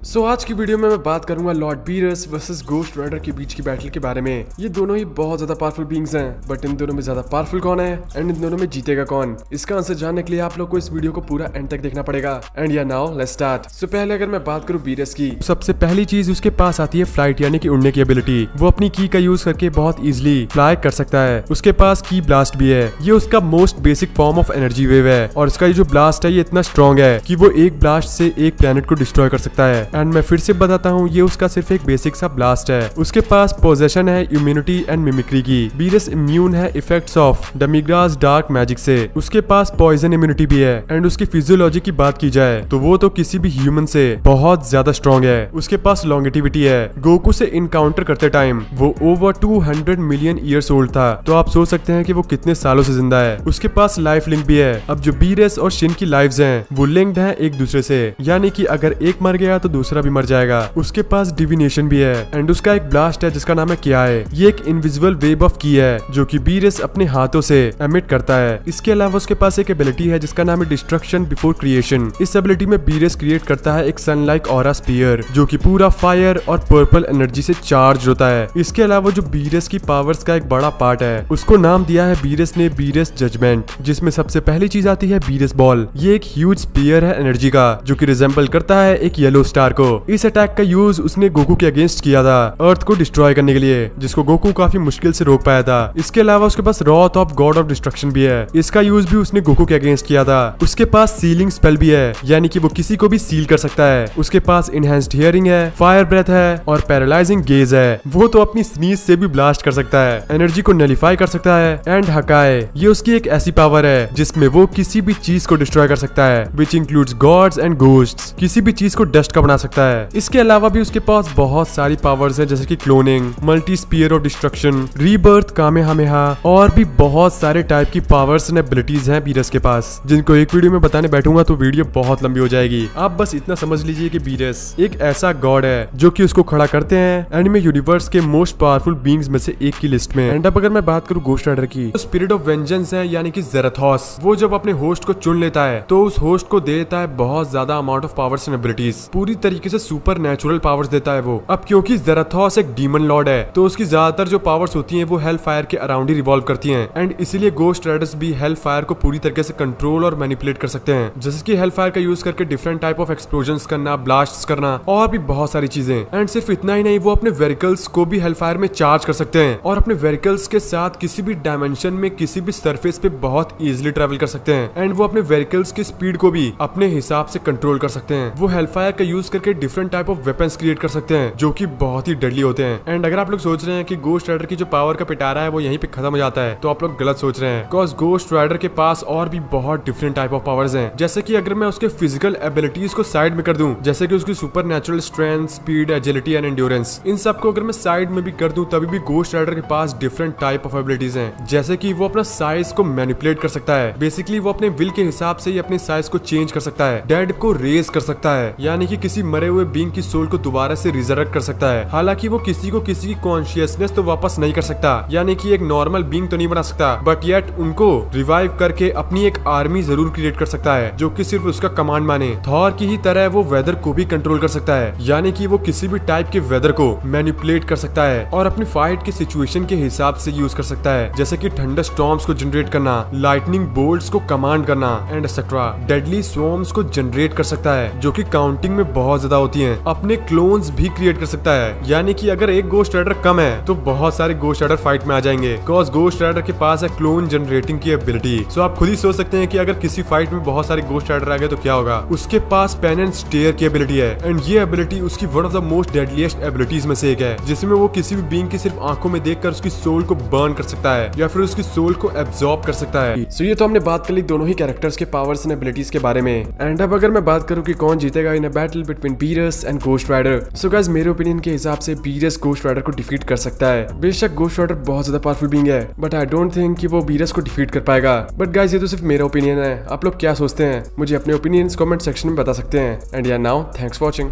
सो आज की वीडियो में मैं बात करूंगा Lord Beerus versus Ghost Rider के बीच की बैटल के बारे में। ये दोनों ही बहुत ज्यादा पावरफुल बींग्स हैं, बट इन दोनों में ज्यादा पावरफुल कौन है एंड इन दोनों में जीतेगा कौन, इसका आंसर जानने के लिए आप लोग को इस वीडियो को पूरा एंड तक देखना पड़ेगा। एंड या नाउ लेट्स स्टार्ट। सो पहले अगर मैं बात करूं बीरस की, सबसे पहली चीज उसके पास आती है फ्लाइट यानी कि उड़ने की एबिलिटी। वो अपनी की का यूज करके बहुत इजिली फ्लाई कर सकता है। उसके पास की ब्लास्ट भी है, ये उसका most basic form of energy wave है और इसका ये जो ब्लास्ट है ये इतना स्ट्रॉन्ग है कि वो एक ब्लास्ट से एक प्लेनेट को डिस्ट्रॉय कर सकता है। एंड मैं फिर से बताता हूँ, ये उसका सिर्फ एक बेसिक सा ब्लास्ट है। उसके पास पोजेशन है इम्यूनिटी एंड मिमिक्री की। बीरस इम्यून है इफेक्ट्स ऑफ डेमिग्रास डार्क मैजिक से। उसके पास पॉइजन इम्यूनिटी भी है। एंड उसकी फिजियोलॉजी की बात की जाए तो वो तो किसी भी ह्यूमन से बहुत ज्यादा स्ट्रॉन्ग है। उसके पास लॉन्गेटिविटी है। गोकू से इनकाउंटर करते टाइम वो ओवर 200 मिलियन ईयर्स ओल्ड था, तो आप सोच सकते हैं कि वो कितने सालों से जिंदा है। उसके पास लाइफ लिंक भी है। अब जो बीरस और शिन की लाइव्स हैं वो लिंक्ड हैं एक दूसरे से, यानी कि अगर एक मर गया तो दूसरा भी मर जाएगा। उसके पास डिविनेशन भी है एंड उसका एक ब्लास्ट है जिसका नाम है क्या है। ये एक इनविजिबल वेव ऑफ की है जो कि बीरस अपने हाथों से एमिट करता है। इसके अलावा उसके पास एक एबिलिटी है जिसका नाम है डिस्ट्रक्शन बिफोर क्रिएशन। इस एबिलिटी में बीरस क्रिएट करता है एक सन लाइक ऑरा स्पीयर जो कि पूरा फायर और पर्पल एनर्जी से चार्ज होता है। इसके अलावा जो बीरस की पावर्स का एक बड़ा पार्ट है उसको नाम दिया है बीरस ने बीरस जजमेंट, जिसमें सबसे पहली चीज आती है बीरस बॉल। ये एक ह्यूज स्पीयर है एनर्जी का जो कि रिजेंबल करता है एक येलो स्टार को। इस अटैक का यूज उसने गोकू के अगेंस्ट किया था अर्थ को डिस्ट्रॉय करने के लिए, जिसको गोकू काफी मुश्किल से रोक पाया था। इसके अलावा उसके पास रॉथ ऑफ गॉड ऑफ डिस्ट्रक्शन भी है। इसका यूज भी उसने गोकू के अगेंस्ट किया था। उसके पास सीलिंग स्पेल भी है, यानी कि वो किसी को भी सील कर सकता है। उसके पास इनहेंस्ड हियरिंग है, फायर ब्रेथ है और पैरालाइजिंग गेज है। वो तो अपनी स्नीज से भी ब्लास्ट कर सकता है, एनर्जी को नलिफाई कर सकता है एंड हकाए। ये उसकी एक ऐसी पावर है जिसमें वो किसी भी चीज को डिस्ट्रॉय कर सकता है, which includes gods and ghosts. किसी भी चीज को डस्ट का बना सकता है। इसके अलावा भी उसके पास बहुत सारी पावर्स हैं जैसे कि cloning, multi spear of destruction, rebirth, Kamehameha और भी बहुत सारे टाइप की पावर्स एंड एबिलिटीज हैं बीरस के पास, जिनको एक वीडियो में बताने बैठूंगा तो वीडियो बहुत लंबी हो जाएगी। आप बस इतना समझ लीजिए कि बीरस एक ऐसा गॉड है जो कि उसको खड़ा करते हैं एनिमे यूनिवर्स के मोस्ट पावरफुल बीइंग्स में से एक की लिस्ट में। एंड अब अगर मैं बात करूं गोस्ट राइडर की, तो स्पिरिट ऑफ वेंजेंस है यानी कि ज़ेराथोस। वो जब अपने होस्ट को चुन लेता है तो उस होस्ट को दे देता है बहुत ज्यादा amount of powers and abilities, पूरी तरीके से सुपर नेचुरल पावर्स देता है वो। अब क्योंकि ज़ेराथोस एक डीमन लॉर्ड है तो उसकी ज्यादातर जो पावर्स होती हैं वो हेल फायर के अराउंड ही रिवॉल्व करती हैं। एंड इसीलिए गोस्ट राइडर्स भी हेल फायर को पूरी तरीके से कंट्रोल और मैनिपुलेट कर सकते हैं, जैसे कि हेल फायर का यूज करके डिफरेंट टाइप ऑफ एक्सप्लोजंस करना, ब्लास्ट्स करना और भी बहुत सारी चीजें। एंड सिर्फ इतना ही नहीं, वो अपने व्हीकल्स को भी हेल फायर में चार्ज कर सकते हैं और अपने व्हीकल्स के साथ किसी भी डायमेंशन में किसी भी सरफेस पे बहुत इजीली ट्रेवल कर सकते हैं। एंड वो अपने व्हीकल्स की स्पीड को भी अपने हिसाब से कंट्रोल कर सकते हैं। वो हेल फायर का यूज करके different type of weapons create कर सकते हैं जो कि बहुत ही डेडली होते हैं। एंड अगर आप लोग सोच रहे हैं कि गोस्ट राइडर की जो पावर का पिटारा है वो यहीं पे खत्म हो जाता है, तो आप लोग गलत सोच रहे हैं। बिकॉज गोस्ट राइडर के पास और भी बहुत डिफरेंट टाइप ऑफ पावर्स हैं। जैसे कि अगर मैं उसके फिजिकल एबिलिटीज को साइड में कर दूं, जैसे कि उसकी supernatural strength, speed, agility and endurance, इन सबको अगर मैं साइड में भी कर दूं तभी भी गोस्ट राइडर के पास डिफरेंट टाइप ऑफ एबिलिटीज हैं। जैसे कि वो अपना साइज को मैनिपुलेट कर सकता है। बेसिकली वो अपने विल के हिसाब से ही अपने साइज को चेंज कर सकता है। डेड को रेज कर सकता है, यानी कि किसी मरे हुए बीइंग की सोल को दोबारा से रिजरेक्ट कर सकता है। हालांकि वो किसी की कॉन्शियसनेस तो वापस नहीं कर सकता, यानी कि एक नॉर्मल बीइंग तो नहीं बना सकता, बट येट उनको रिवाइव करके अपनी एक आर्मी जरूर क्रिएट कर सकता है जो कि सिर्फ उसका कमांड माने। थॉर की ही तरह वो वेदर को भी कंट्रोल कर सकता है, यानी कि वो किसी भी टाइप के वेदर को मैनिपुलेट कर सकता है और अपनी फाइट की सिचुएशन के हिसाब से यूज कर सकता है, जैसे कि थंडर स्टॉर्म्स को जनरेट करना, लाइटनिंग बोल्ट्स को कमांड करना एंड एक्सेट्रा। डेडली स्वॉर्म्स को जनरेट कर सकता है जो कि काउंटिंग में बहुत ज्यादा होती हैं। अपने क्लोन्स भी क्रिएट कर सकता है, यानी कि अगर एक गोस्ट राइडर कम है तो बहुत सारे गोस्ट राइडर फाइट में आ जाएंगे, बिकॉज गोस्ट राइडर के पास है क्लोन जनरेटिंग की एबिलिटी। सो आप खुद ही सोच सकते हैं कि अगर किसी फाइट में बहुत सारे गोस्ट राइडर आ गए तो क्या होगा। उसके पास पेन एंड स्टेयर की एबिलिटी है एंड ये एबिलिटी उसकी one of the most deadliest abilities में से एक है, जिसमें वो किसी भी बीइंग की सिर्फ आंखों में देखकर उसकी सोल को बर्न कर सकता है या फिर उसकी सोल को एब्जॉर्ब कर सकता है। सो ये तो हमने बात कर ली दोनों ही कैरेक्टर्स के पावर्स एंड एबिलिटीज के बारे में। एंड अब अगर मैं बात करूं कि कौन जीतेगा in a battle between Beerus and Ghost Rider, so guys मेरे ओपिनियन के हिसाब से बीरस गोस्ट राइडर को डिफीट कर सकता है। बेशक गोस्ट राइडर बहुत ज्यादा पावरफुल बीइंग है, बट आई डोंट थिंक कि वो बीरस को डिफीट कर पाएगा। बट गाइस ये तो सिर्फ मेरा ओपिनियन है, आप लोग क्या सोचते हैं मुझे अपने ओपिनियंस कमेंट सेक्शन में बता सकते हैं। एंड या नाउ थैंक्स फॉर वॉचिंग।